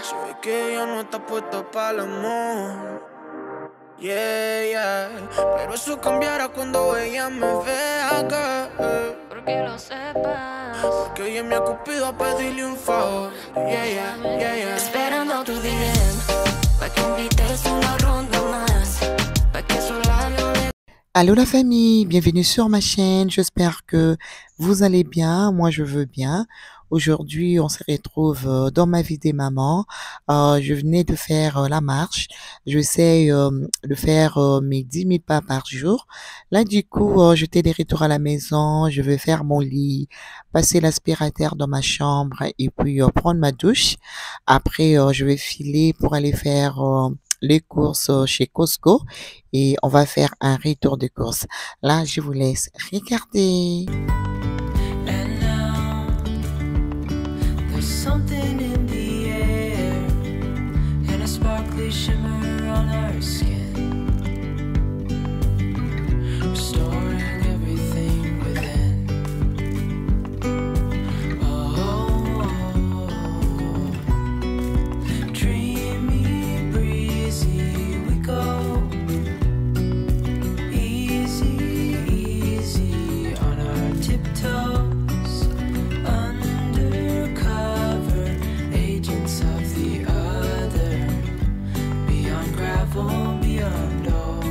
Se ve que ella no está puesta para el amor. Yeah, yeah. Pero eso cambiará cuando ella me vea acá. Porque lo sepas. Porque ella me ha cupido a pedirle un favor. Yeah, yeah, yeah, yeah. Esperando tu DM, pa' que invites una ronda más, pa' que esos labios de... Allô la famille, bienvenue sur ma chaîne, j'espère que vous allez bien, moi je veux bien. Aujourd'hui on se retrouve dans ma vie des mamans, je venais de faire la marche, j'essaie de faire mes 10 000 pas par jour. Là du coup j'étais de retour à la maison, je vais faire mon lit, passer l'aspirateur dans ma chambre et puis prendre ma douche. Après je vais filer pour aller faire... les courses chez Costco et on va faire un retour de course. Là, je vous laisse regarder. And now there's something in the air and a sparkly shimmer on our skin, restoring everything within. Oh, dreamy, breezy we go, easy, easy on our tiptoes, undercover agents of the other, beyond gravel, beyond all.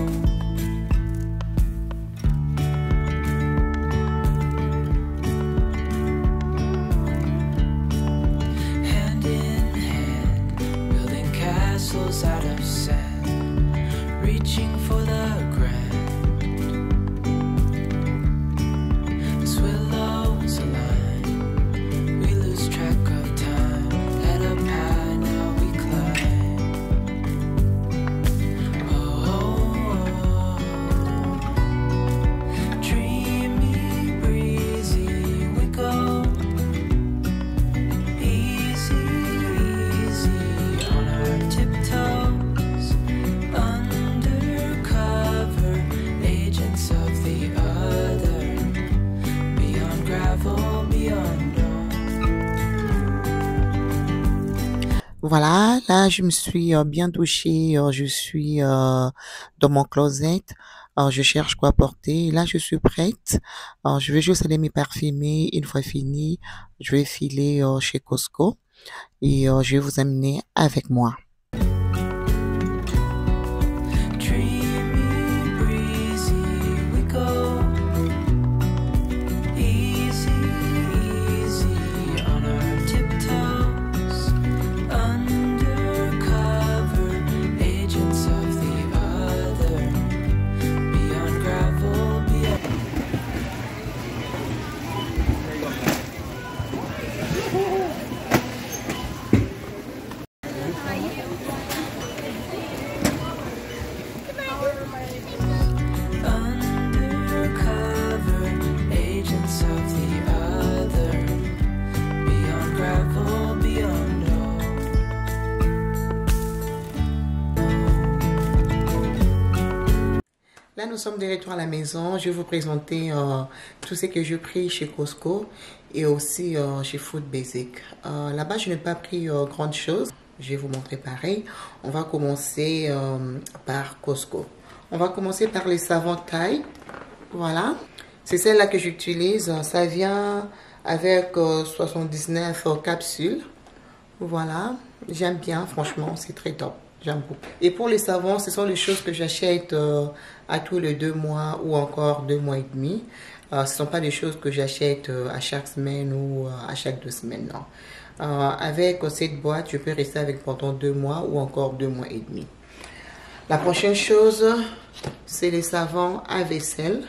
Hand in hand, building castles out of sand, reaching for the grand. As willows align, we lose track of time. Head up high, now we climb. Oh, dreamy, breezy we go, easy, easy on our tiptoes, undercover agents of the other, beyond gravel, beyond all. Voilà, là, je me suis bien douchée, je suis dans mon closet. Je cherche quoi porter. Là, je suis prête. Je vais juste aller me parfumer. Une fois fini, je vais filer chez Costco et je vais vous amener avec moi. Dreamy, breezy we go, easy, easy on our tiptoes, undercover agents of the other, beyond gravel, beyond. Undercover agents of the other, beyond gravel, beyond all. Là, nous sommes de retour à la maison. Je vais vous présenter tout ce que j'ai pris chez Costco et aussi chez Food Basic. Là-bas, je n'ai pas pris grande chose. Je vais vous montrer pareil. On va commencer par Costco. On va commencer par les savons Tide. Voilà. C'est celle-là que j'utilise. Ça vient avec 79 capsules. Voilà. J'aime bien, franchement, c'est très top. J'aime beaucoup. Et pour les savons, ce sont les choses que j'achète à tous les 2 mois ou encore 2 mois et demi. Ce ne sont pas des choses que j'achète à chaque semaine ou à chaque 2 semaines, non. Avec cette boîte, je peux rester avec pendant 2 mois ou encore 2 mois et demi. La prochaine chose, c'est les savons à vaisselle.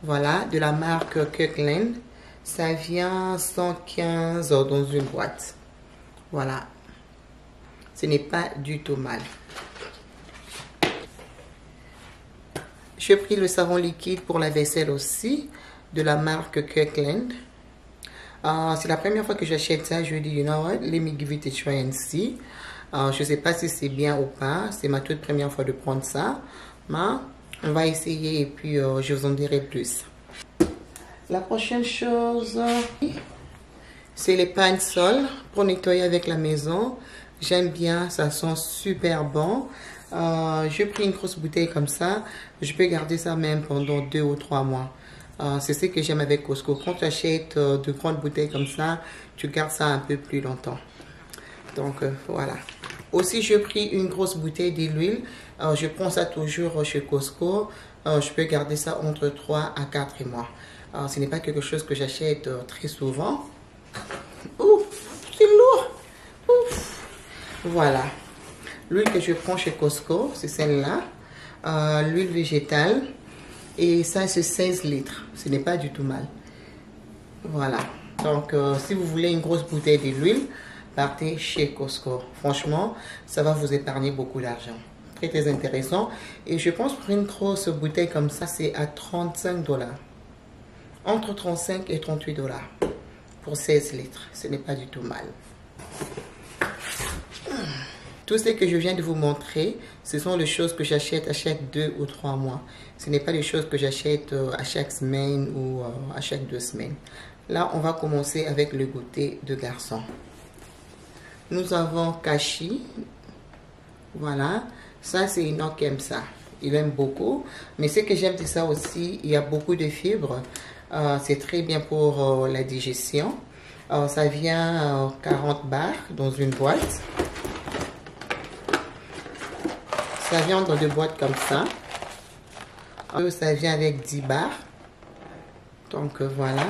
Voilà, de la marque Kirkland. Ça vient 115 dans une boîte. Voilà. Ce n'est pas du tout mal. J'ai pris le savon liquide pour la vaisselle aussi, de la marque Kirkland. C'est la première fois que j'achète ça. Je me dis, you know what, let me give it a try and see. Je ne sais pas si c'est bien ou pas. C'est ma toute première fois de prendre ça. Mais on va essayer et puis je vous en dirai plus. La prochaine chose, C'est les pains de sol pour nettoyer avec la maison. J'aime bien, ça sent super bon. J'ai pris une grosse bouteille comme ça. Je peux garder ça même pendant 2 ou 3 mois. C'est ce que j'aime avec Costco. Quand tu achètes de grandes bouteilles comme ça, tu gardes ça un peu plus longtemps. Donc voilà. Aussi, j'ai pris une grosse bouteille d'huile. Je prends ça toujours chez Costco. Je peux garder ça entre 3 à 4 mois. Ce n'est pas quelque chose que j'achète très souvent. Ouh, c'est lourd. Ouf. Voilà. L'huile que je prends chez Costco, c'est celle-là. L'huile végétale. Et ça, c'est 16 litres. Ce n'est pas du tout mal. Voilà. Donc, si vous voulez une grosse bouteille d'huile, partez chez Costco. Franchement, ça va vous épargner beaucoup d'argent. Très, très intéressant. Et je pense pour une grosse bouteille comme ça, c'est à 35 $. Entre 35 et 38 $ pour 16 litres. Ce n'est pas du tout mal. Tout ce que je viens de vous montrer, ce sont les choses que j'achète à chaque 2 ou 3 mois. Ce n'est pas les choses que j'achète à chaque semaine ou à chaque 2 semaines. Là, on va commencer avec le goûter de garçon. Nous avons Kashi. Voilà. Ça, c'est Enoch qui aime ça. Il aime beaucoup. Mais ce que j'aime de ça aussi, il y a beaucoup de fibres. C'est très bien pour la digestion. Ça vient 40 barres dans une boîte. Ça vient dans des boîtes comme ça. Ça vient avec 10 barres. Donc voilà.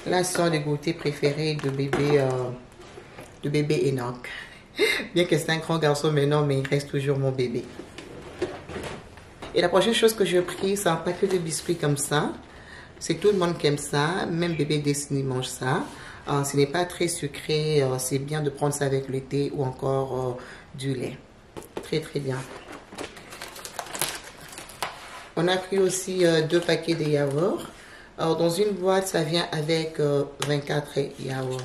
Là, ce sont les goûters préférés de bébé Enoch. Bien que c'est un grand garçon maintenant, mais il reste toujours mon bébé. Et la prochaine chose que j'ai pris, c'est un paquet de biscuits comme ça. C'est tout le monde qui aime ça. Même bébé Destiny mange ça. Ce n'est pas très sucré. C'est bien de prendre ça avec le thé ou encore du lait. Très, très bien. On a pris aussi 2 paquets de yaourts. Dans une boîte, ça vient avec 24 yaourts.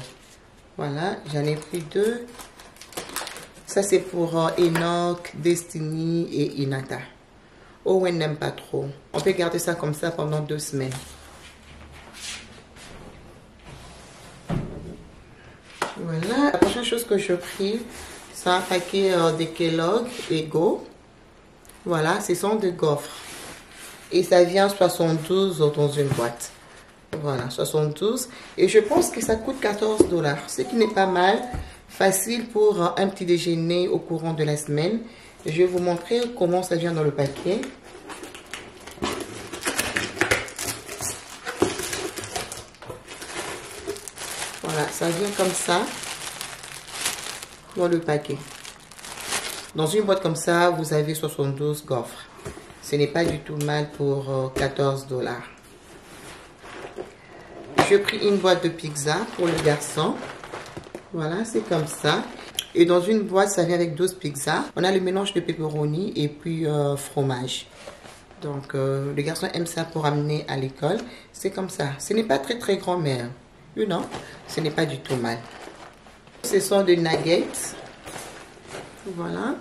Voilà, j'en ai pris 2. Ça, c'est pour Enoch, Destiny et Inata. Owen n'aime pas trop. On peut garder ça comme ça pendant 2 semaines. Voilà. La prochaine chose que je pris, c'est un paquet de Kellogg Ego. Voilà, ce sont des gaufres. Et ça vient 72 dans une boîte. Voilà, 72. Et je pense que ça coûte 14 $. Ce qui n'est pas mal. Facile pour un petit déjeuner au courant de la semaine. Je vais vous montrer comment ça vient dans le paquet. Voilà, ça vient comme ça dans le paquet. Dans une boîte comme ça, vous avez 72 gaufres. Ce n'est pas du tout mal pour 14 $. J'ai pris une boîte de pizza pour le garçon. Voilà, c'est comme ça. Et dans une boîte, ça vient avec 12 pizzas. On a le mélange de pepperoni et puis fromage. Donc, le garçon aime ça pour amener à l'école. C'est comme ça. Ce n'est pas très très grand, mais non, ce n'est pas du tout mal. Ce sont des nuggets. Voilà.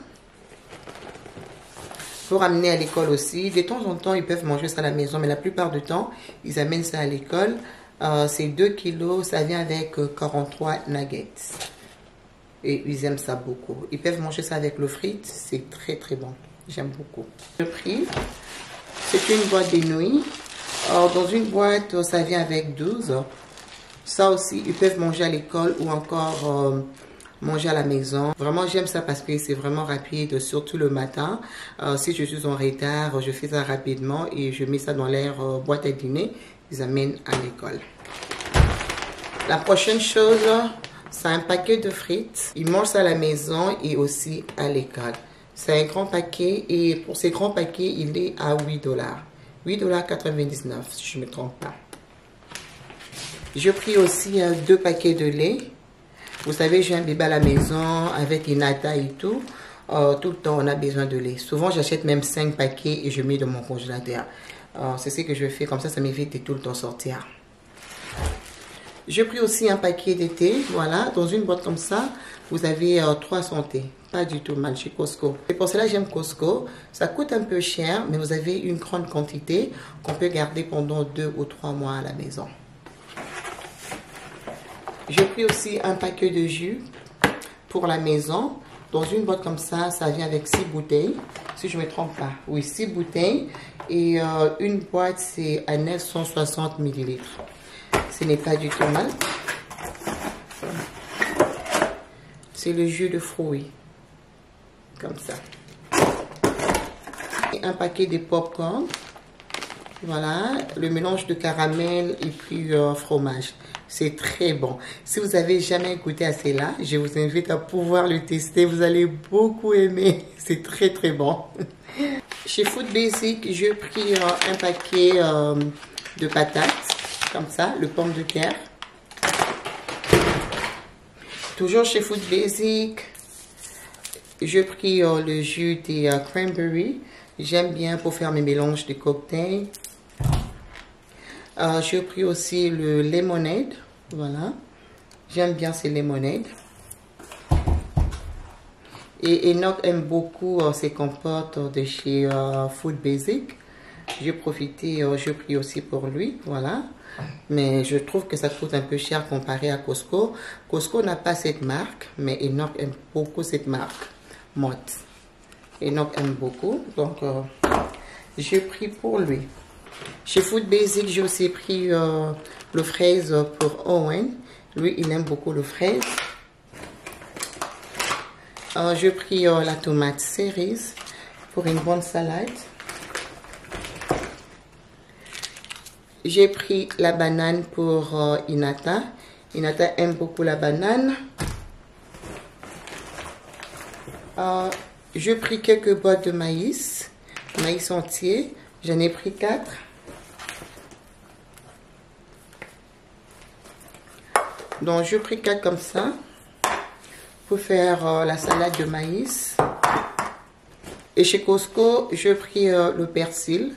Pour amener à l'école aussi. De temps en temps, ils peuvent manger ça à la maison, mais la plupart du temps, ils amènent ça à l'école. C'est 2 kilos, ça vient avec 43 nuggets. Et ils aiment ça beaucoup. Ils peuvent manger ça avec le frites, c'est très très bon. J'aime beaucoup. Le prix, c'est une boîte de nuit. Dans une boîte, ça vient avec 12. Ça aussi, ils peuvent manger à l'école ou encore manger à la maison. Vraiment, j'aime ça parce que c'est vraiment rapide, surtout le matin. Si je suis en retard, je fais ça rapidement et je mets ça dans leur boîte à dîner. Ils amènent à l'école. La prochaine chose, c'est un paquet de frites. Ils mangent ça à la maison et aussi à l'école. C'est un grand paquet et pour ces grands paquets, il est à 8 $. 8,99 $, si je ne me trompe pas. J'ai pris aussi 2 paquets de lait. Vous savez, j'ai un bébé à la maison avec Inata et tout. Tout le temps, on a besoin de lait. Souvent, j'achète même 5 paquets et je mets dans mon congélateur. C'est ce que je fais, comme ça m'évite de tout le temps sortir. J'ai pris aussi un paquet de thé, voilà, dans une boîte comme ça, vous avez 300 thés. Pas du tout mal chez Costco. Et pour cela, j'aime Costco. Ça coûte un peu cher, mais vous avez une grande quantité qu'on peut garder pendant 2 ou 3 mois à la maison. J'ai pris aussi un paquet de jus pour la maison. Dans une boîte comme ça vient avec 6 bouteilles. Si je ne me trompe pas. Oui, 6 bouteilles. Et une boîte, c'est à 960 ml. Ce n'est pas du tout mal. C'est le jus de fruits. Comme ça. Et un paquet de popcorn. Voilà, le mélange de caramel et puis fromage. C'est très bon. Si vous avez jamais goûté à cela, je vous invite à pouvoir le tester. Vous allez beaucoup aimer. C'est très très bon. Chez Food Basic, j'ai pris un paquet de patates. Comme ça, le pomme de terre. Toujours chez Food Basic, j'ai pris le jus des cranberry. J'aime bien pour faire mes mélanges de cocktails. J'ai pris aussi le lemonade. Voilà. J'aime bien ces lemonades. Et Enoch aime beaucoup ces compotes de chez Food Basic. J'ai profité, j'ai pris aussi pour lui. Voilà. Mais je trouve que ça coûte un peu cher comparé à Costco. Costco n'a pas cette marque, mais Enoch aime beaucoup cette marque. Mott. Enoch aime beaucoup. Donc, j'ai pris pour lui. Chez Food Basic, j'ai aussi pris le fraise pour Owen. Lui, il aime beaucoup le fraise. J'ai pris la tomate cerise pour une bonne salade. J'ai pris la banane pour Inata. Inata aime beaucoup la banane. J'ai pris quelques boîtes de maïs entier. J'en ai pris 4. Donc, j'ai pris 4 comme ça pour faire la salade de maïs. Et chez Costco, j'ai pris le persil,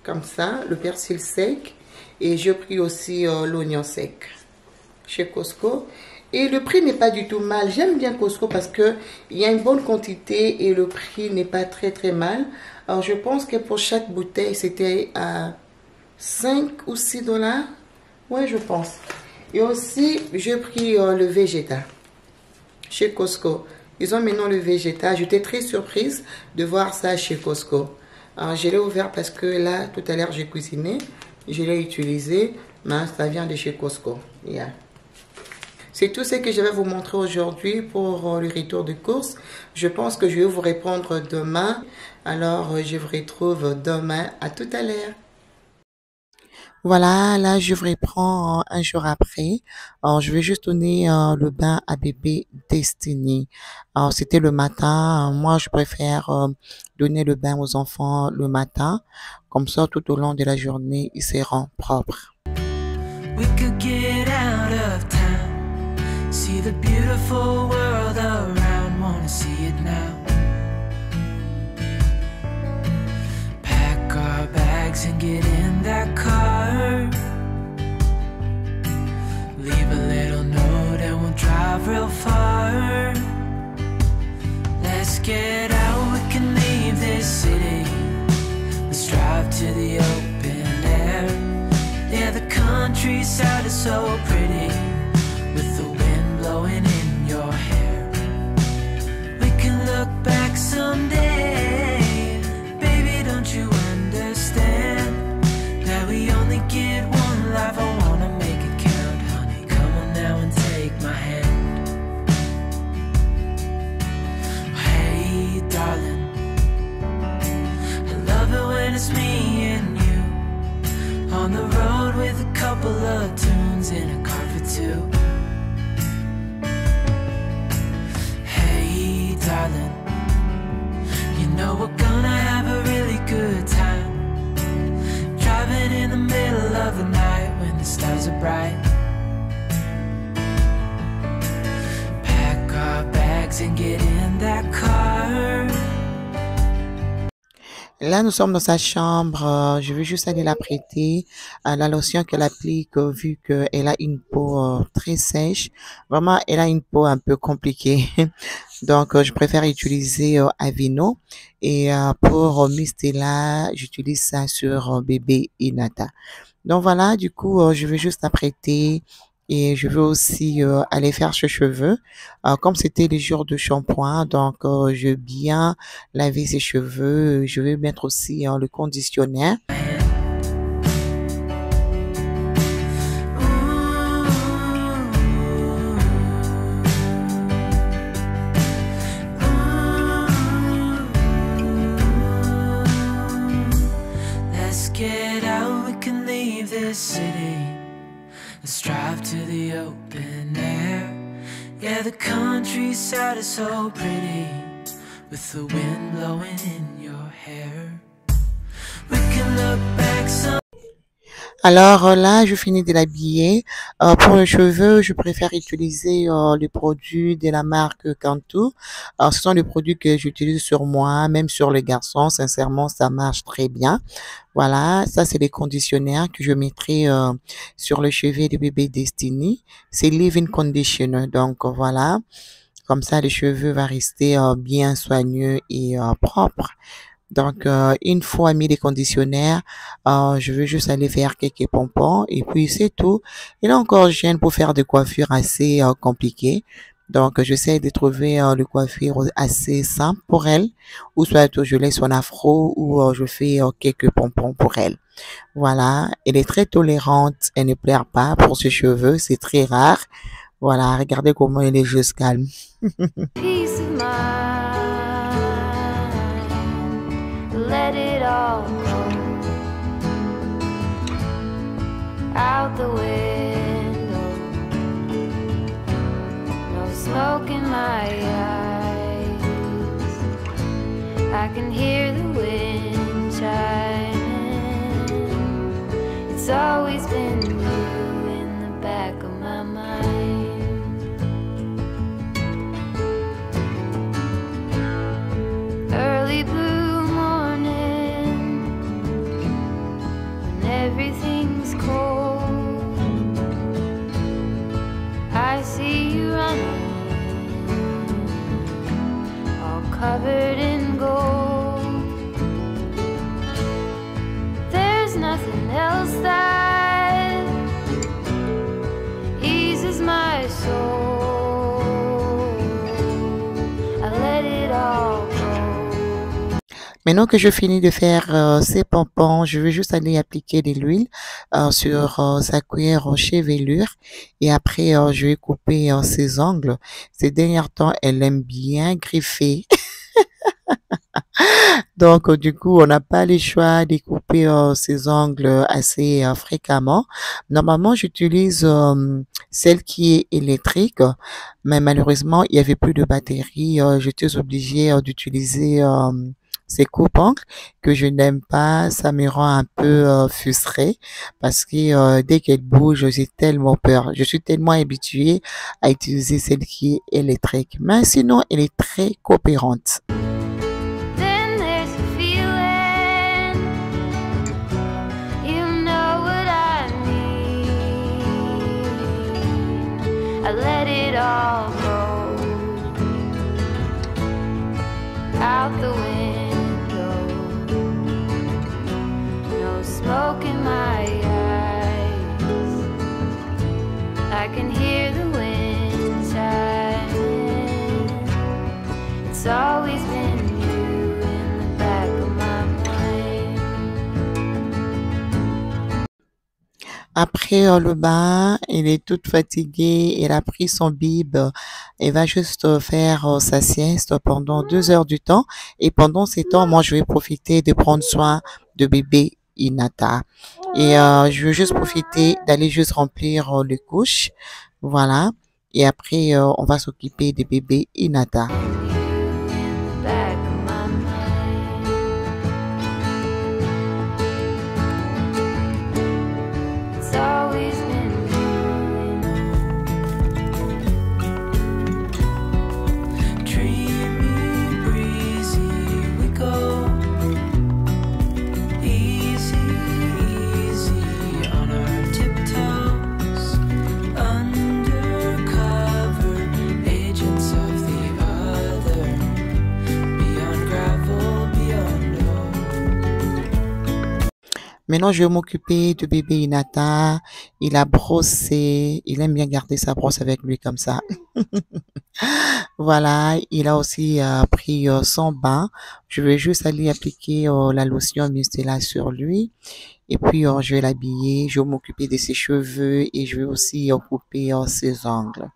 comme ça, le persil sec. Et j'ai pris aussi l'oignon sec chez Costco. Et le prix n'est pas du tout mal. J'aime bien Costco parce qu'il y a une bonne quantité et le prix n'est pas très très mal. Alors, je pense que pour chaque bouteille, c'était à 5 ou 6 $. Ouais, je pense. Et aussi, j'ai pris le Vegeta chez Costco. Ils ont maintenant le Vegeta. J'étais très surprise de voir ça chez Costco. Alors, je l'ai ouvert parce que là, tout à l'heure, j'ai cuisiné. Je l'ai utilisé. Mais ça vient de chez Costco. Yeah. C'est tout ce que je vais vous montrer aujourd'hui pour le retour de course. Je pense que je vais vous répondre demain. Alors, je vous retrouve demain. À tout à l'heure. Voilà, là, je vous reprends un jour après. Alors, je vais juste donner le bain à bébé Destiny. Alors, c'était le matin. Moi, je préfère donner le bain aux enfants le matin. Comme ça, tout au long de la journée, ils seront propres. We could get out of town, see the beautiful world around, wanna see it now. Pack our bags and get in that car, leave a little note and we'll drive real far. Let's get out, we can leave this city, let's drive to the open air. Yeah, the countryside is so pretty, with the wind blowing in your hair. We can look back someday, baby, don't you understand, that we only get one life, I wanna make it count, honey, come on now and take my hand. Hey, darling, I love it when it's me and you, on the road with a couple of tunes in a car for two. Hey, darling, you know we're gonna have a really good time, driving in the middle of the night when the stars are bright. Pack our bags and get in that car. Là, nous sommes dans sa chambre. Je vais juste aller la prêter la lotion qu'elle applique vu qu'elle a une peau très sèche. Vraiment, elle a une peau un peu compliquée. Donc, je préfère utiliser Aveeno. Et pour Mistela, j'utilise ça sur bébé Inata. Donc, voilà, du coup, je vais juste la prêter et je veux aussi aller faire ses cheveux. Comme c'était les jours de shampoing, donc je vais bien laver ses cheveux. Je vais mettre aussi le conditionnaire. Let's get out, we can leave this city. Let's drive to the open air. Yeah, the countryside is so pretty, with the wind blowing in your hair. We can look back some. Alors là, je finis de l'habiller. Pour les cheveux, je préfère utiliser les produits de la marque Cantu. Ce sont les produits que j'utilise sur moi, même sur les garçons. Sincèrement, ça marche très bien. Voilà, ça c'est les conditionnaires que je mettrai sur le cheveu de bébé Destiny. C'est Leave-in Conditioner. Donc voilà, comme ça les cheveux vont rester bien soigneux et propres. Donc, une fois mis les conditionnaires, je veux juste aller faire quelques pompons et puis c'est tout. Il est encore jeune pour faire des coiffures assez compliquées. Donc, j'essaie de trouver le coiffure assez simple pour elle. Ou soit je laisse son afro ou je fais quelques pompons pour elle. Voilà, elle est très tolérante. Elle ne pleure pas pour ses cheveux. C'est très rare. Voilà, regardez comment elle est juste calme. Peace of mind, let it all go out the window. No smoke in my eyes. I can hear the wind chiming. It's always been you in the back of my mind. Early blue morning, when everything's cold, I see you running, all covered in gold. There's nothing else that eases my soul. I let it all go. Maintenant que je finis de faire ces pompons, je vais juste aller appliquer de l'huile sur sa cuir chevelure et après je vais couper ses ongles. Ces derniers temps, elle aime bien griffer. Donc du coup, on n'a pas le choix de couper ses ongles assez fréquemment. Normalement, j'utilise celle qui est électrique, mais malheureusement, il y avait plus de batterie. J'étais obligée d'utiliser ces coupe-ongles que je n'aime pas. Ça me rend un peu frustrée parce que dès qu'elle bouge, j'ai tellement peur. Je suis tellement habituée à utiliser celle qui est électrique. Mais sinon, elle est très coopérante. Then there's a feeling, you know what I mean. I let it all go out the window. No smoke in my eyes. I can hear the wind chiming. It's always been you in the back of my mind. Après le bain, elle est toute fatiguée, elle a pris son bib, elle va juste faire sa sieste pendant 2 heures du temps. Et pendant ces temps, moi, je vais profiter de prendre soin de bébé Inata. Et je veux juste profiter d'aller juste remplir les couches. Voilà. Et après, on va s'occuper de bébé Inata. You in the back of my mind. It's always been Dreamy, breezy, we go. Easy, easy on our tiptoes. Undercover agents of the other Maintenant, je vais m'occuper de bébé Inata. Il a brossé. Il aime bien garder sa brosse avec lui comme ça. Voilà, il a aussi pris son bain. Je vais juste aller appliquer la lotion micellar sur lui. Et puis, je vais l'habiller. Je vais m'occuper de ses cheveux et je vais aussi couper ses ongles.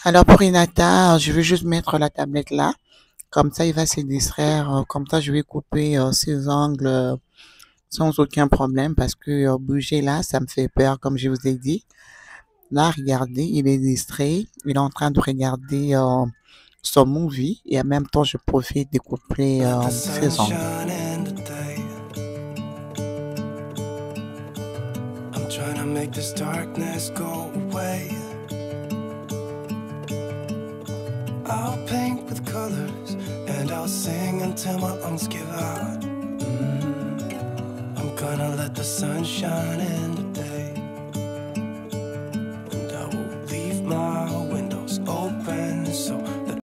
Alors pour Inata, je vais juste mettre la tablette là. Comme ça, il va se distraire. Comme ça, je vais couper ses ongles sans aucun problème parce que bouger là, ça me fait peur, comme je vous ai dit. Là, regardez, il est distrait. Il est en train de regarder son movie et en même temps, je profite de couper ses ongles. Trying to make this darkness go away. I'll paint with colors and I'll sing until my lungs give out. I'm gonna let the sun shine in today, and I will leave my windows open so that...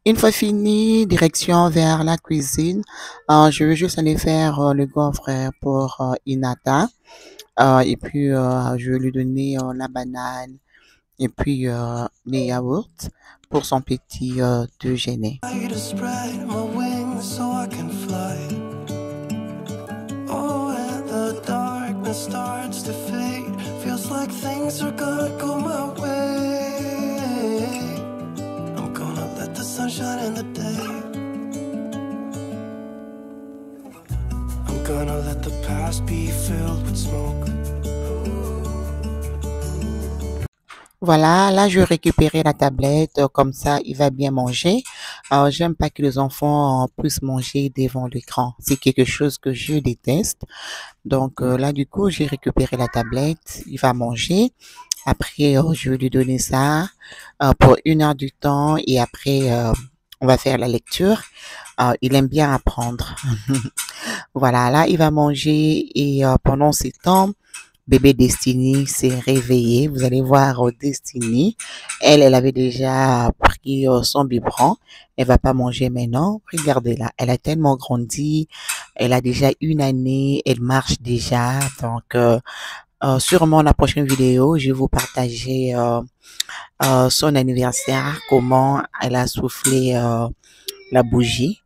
Une fois fini, direction vers la cuisine. Je vais juste aller faire le gaufre pour Inata. Et puis, je vais lui donner la banane et puis les yaourts pour son petit déjeuner. Gonna let the past be filled with smoke. Voilà, là je vais récupérer la tablette, comme ça il va bien manger. J'aime pas que les enfants puissent manger devant l'écran. C'est quelque chose que je déteste. Donc là du coup j'ai récupéré la tablette, il va manger. Après je vais lui donner ça pour 1 heure du temps et après on va faire la lecture. Il aime bien apprendre. Voilà, là il va manger et pendant ce temps, bébé Destiny s'est réveillée. Vous allez voir Destiny. Elle avait déjà pris son biberon. Elle va pas manger maintenant. Regardez-la. Elle a tellement grandi. Elle a déjà 1 année. Elle marche déjà. Donc, sûrement la prochaine vidéo, je vais vous partager son anniversaire, comment elle a soufflé la bougie.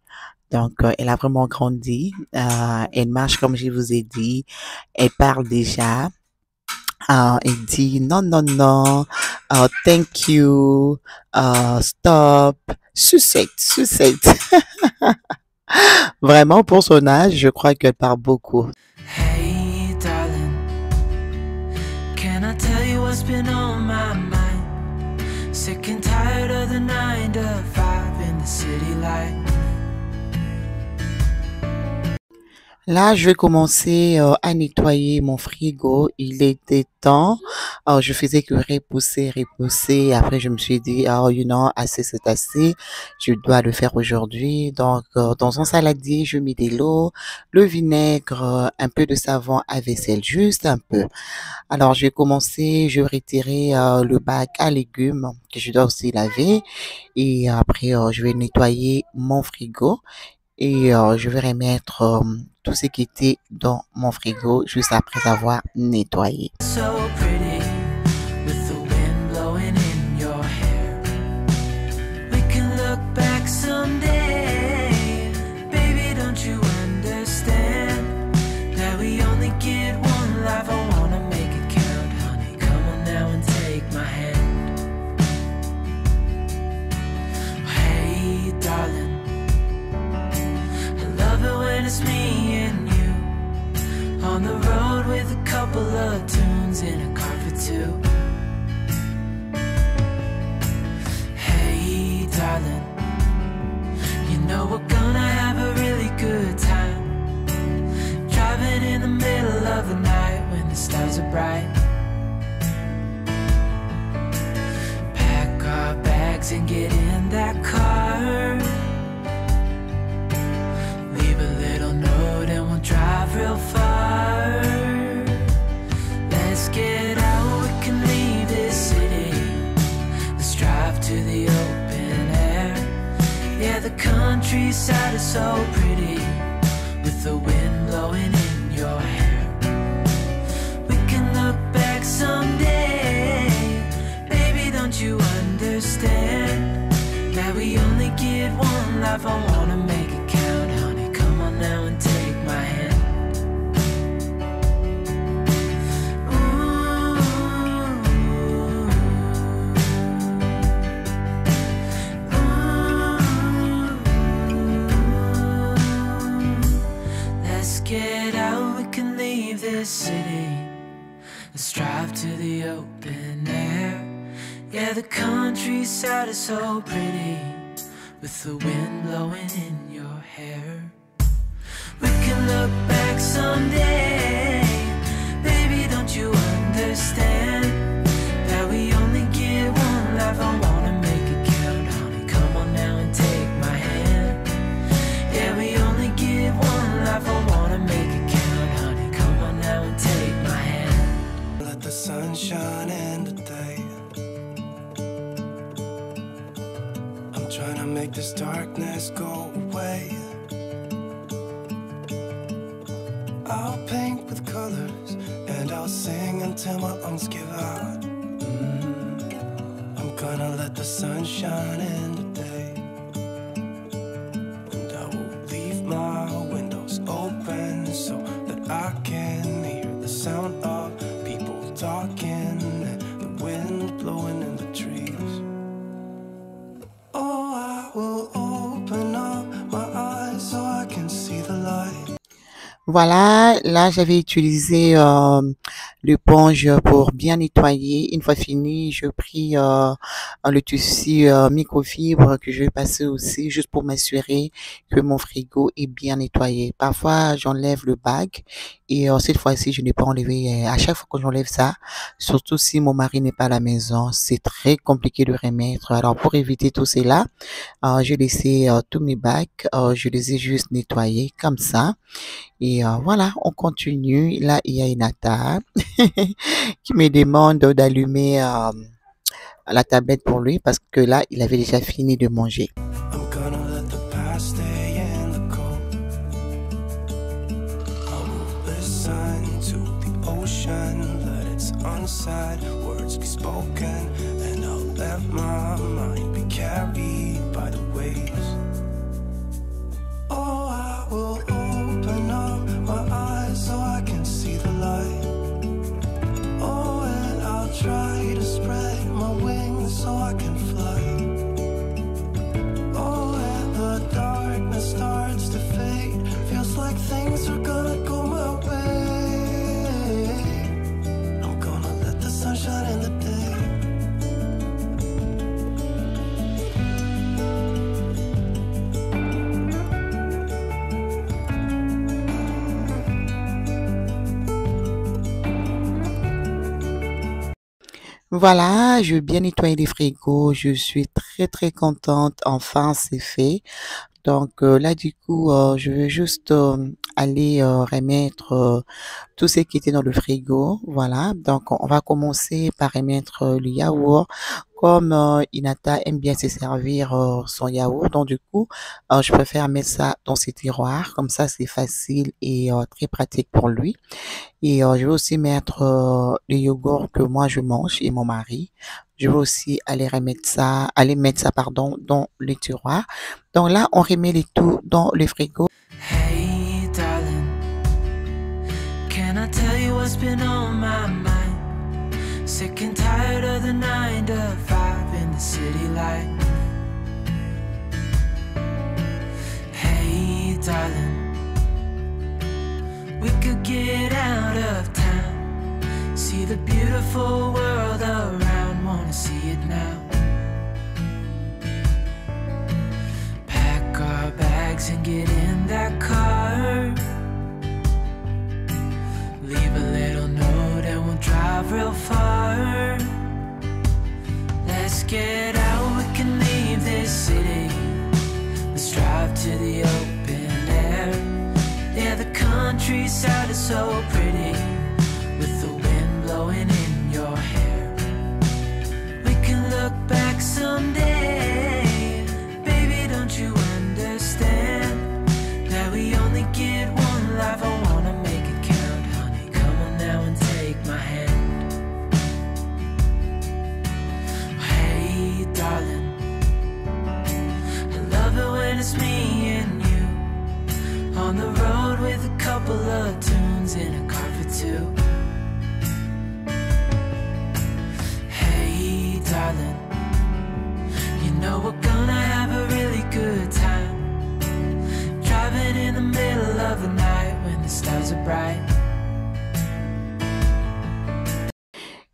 Donc, elle a vraiment grandi. Elle marche comme je vous ai dit. Elle parle déjà. Elle dit non, non, non. Thank you. Stop. Sucette, sucette. Vraiment, pour son âge, je crois qu'elle parle beaucoup. Hey, darling, can I tell you what's been on my mind? Sick and tired of the 9 to 5 in the city life. Là, je vais commencer à nettoyer mon frigo. Il était temps. Je faisais que repousser, repousser. Après, je me suis dit, assez, c'est assez. Je dois le faire aujourd'hui. Donc, dans un saladier, je mets de l'eau, le vinaigre, un peu de savon à vaisselle, juste un peu. Alors, je vais commencer, je vais retirer le bac à légumes que je dois aussi laver. Et après, je vais nettoyer mon frigo. et je vais remettre tout ce qui était dans mon frigo juste après avoir nettoyé. So pretty with the wind blowing in your hair. We can look back someday. Baby, don't you understand that we only get one life? I wanna make it count, honey. Come on now and take my hand. Hey, darling, I love it when it's me and you on the road with a couple of tunes in a car for two. Hey, darling, you know we're gonna have a really good time, driving in the middle of the night when the stars are bright. Pack our bags and get in that car, leave a little note and we'll drive real far. Let's get out, we can leave this city. Let's drive to the open air. Yeah, the countryside is so pretty with the wind blowing in your hair. We can look back someday. Baby, don't you understand that we only get one life? I wanna make it count, honey. Come on now and take my hand. Let's get out, we can leave this city. Let's drive to the open air. Yeah, the countryside is so pretty with the wind blowing in your hair. We can look back someday. Baby, don't you understand that we only get one life? I wanna make it count, honey. Come on now and take my hand. Yeah, we only get one life. I wanna make it count, honey. Come on now and take my hand. Let the sun shine in today. I'm trying to make this darkness go away. I'll paint with colors and I'll sing until my lungs give out. I'm gonna let the sun shine in today. And I will leave my windows open so that I can hear the sound of people talking and the wind blowing in the trees. Oh, I will open up my eyes so I can see the light. Voilà, là j'avais utilisé l'éponge pour bien nettoyer. Une fois fini, je pris le tissu microfibre que je vais passer aussi juste pour m'assurer que mon frigo est bien nettoyé. Parfois, j'enlève le bag et cette fois-ci, je n'ai pas enlevé. À chaque fois que j'enlève ça, surtout si mon mari n'est pas à la maison, c'est très compliqué de remettre. Alors, pour éviter tout cela, j'ai laissé tous mes bacs, je les ai juste nettoyés comme ça. Et voilà, on continue. Là, il y a Inata qui me demande d'allumer la tablette pour lui parce que là, il avait déjà fini de manger. I'm gonna let the past stay in the cold. I will listen to the ocean, let its unsaid words be spoken, and I'll let my mind be carried by the waves. Oh, I will open up my eyes so I can see the light. Oh, and I'll try to spread my wings so I can fly. Oh, and the darkness starts to fade. Feels like things are gonna go my way. I'm gonna let the sun shine in the day. Voilà, je vais bien nettoyer les frigos. Je suis très contente. Enfin, c'est fait. Donc là, du coup, je vais juste aller remettre tout ce qui était dans le frigo. Voilà. Donc, on va commencer par remettre le yaourt comme Inata aime bien se servir son yaourt, donc du coup, je préfère mettre ça dans ses tiroirs. Comme ça, c'est facile et très pratique pour lui. Et je vais aussi mettre le yogourt que moi je mange et mon mari. Je vais aussi aller mettre ça, pardon, dans le tiroir. Donc là, on remet les tout dans le frigo. Hey, darling, can I tell you what's been on my mind? Sick and tired of the 9 to 5 in the city life. Hey, darling, we could get out of town, see the beautiful world around, wanna see it now. Pack our bags and get in that car, leave a little note and we'll drive real far. Let's get out, we can leave this city, let's drive to the open air. Yeah, the countryside is so pretty, with the wind blowing in your hair. We can look back someday, baby, don't you understand that we only get one life? I wanna make it count, honey, come on now and take my hand. Hey, darling, I love it when it's me and you, on the road with a couple of tunes in a car for two. Hey, darling, you know we're gonna have a really good time, driving in the middle of the night when the stars are bright.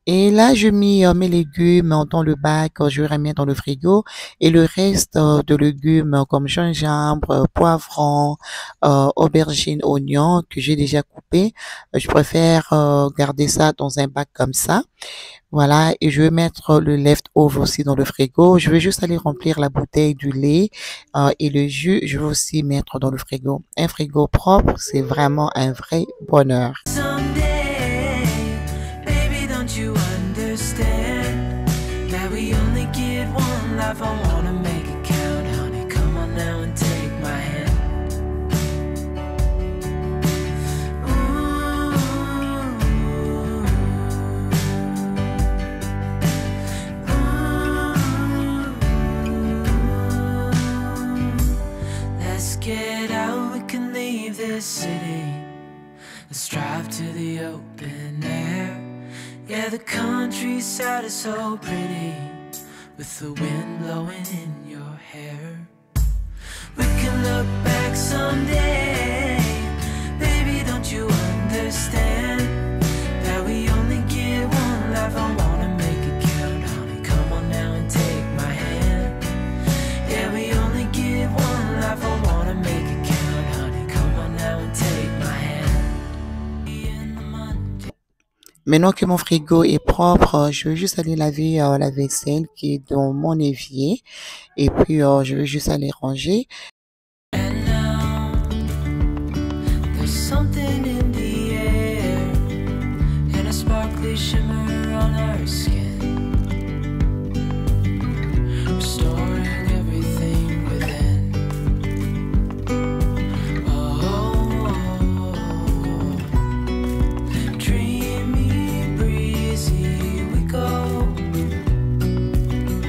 Et là, je mets mes légumes dans le bac, je remets dans le frigo. Et le reste de légumes comme gingembre, poivron, aubergine, oignon que j'ai déjà coupé, je préfère garder ça dans un bac comme ça. Voilà, et je vais mettre le leftover aussi dans le frigo. Je vais juste aller remplir la bouteille du lait et le jus, je vais aussi mettre dans le frigo. Un frigo propre, c'est vraiment un vrai bonheur. Someday, baby, don't you understand that we only get one life? I wanna make it count, honey, come on now and take my hand. Let's get out, we can leave this city, let's drive to the open air. Yeah, the countryside is so pretty, with the wind blowing in your hair. We can look back someday, baby, don't you understand that we only get one life? I wanna make it count, honey, come on now and take my hand. Yeah, we only get one life, I wanna make it count, honey, come on now and take my hand. In the Monday. Maintenant que mon frigo est propre, je vais juste aller laver la vaisselle qui est dans mon évier. Et puis, je vais juste aller ranger. And now there's something in the air, and a sparkly shimmer on our skin, restoring everything within. Oh, dreamy, breezy, we go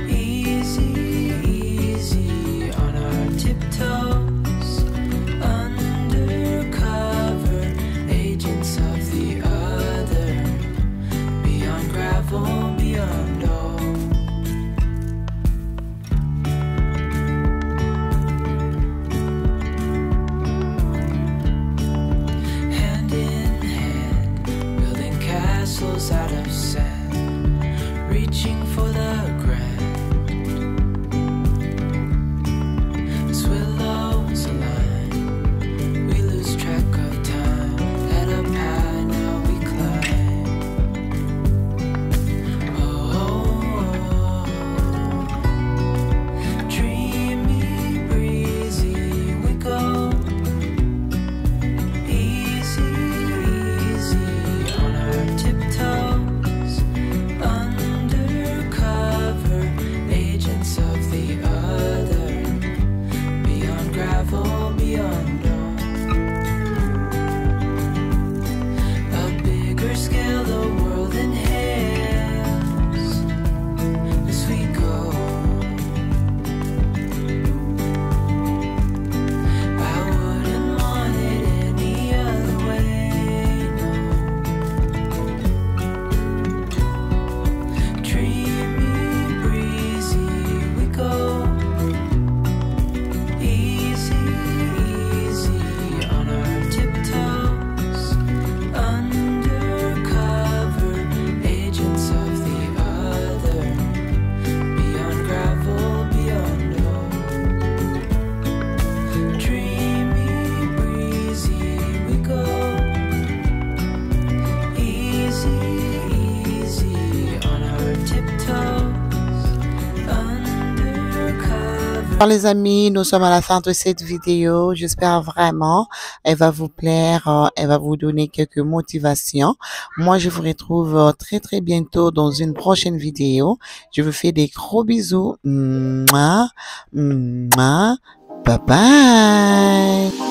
easy, easy on our tiptoes, undercover Alors les amis, nous sommes à la fin de cette vidéo. J'espère vraiment elle va vous plaire, elle va vous donner quelques motivations. Moi, je vous retrouve très très bientôt dans une prochaine vidéo. Je vous fais des gros bisous. Mouah, mouah. Bye bye.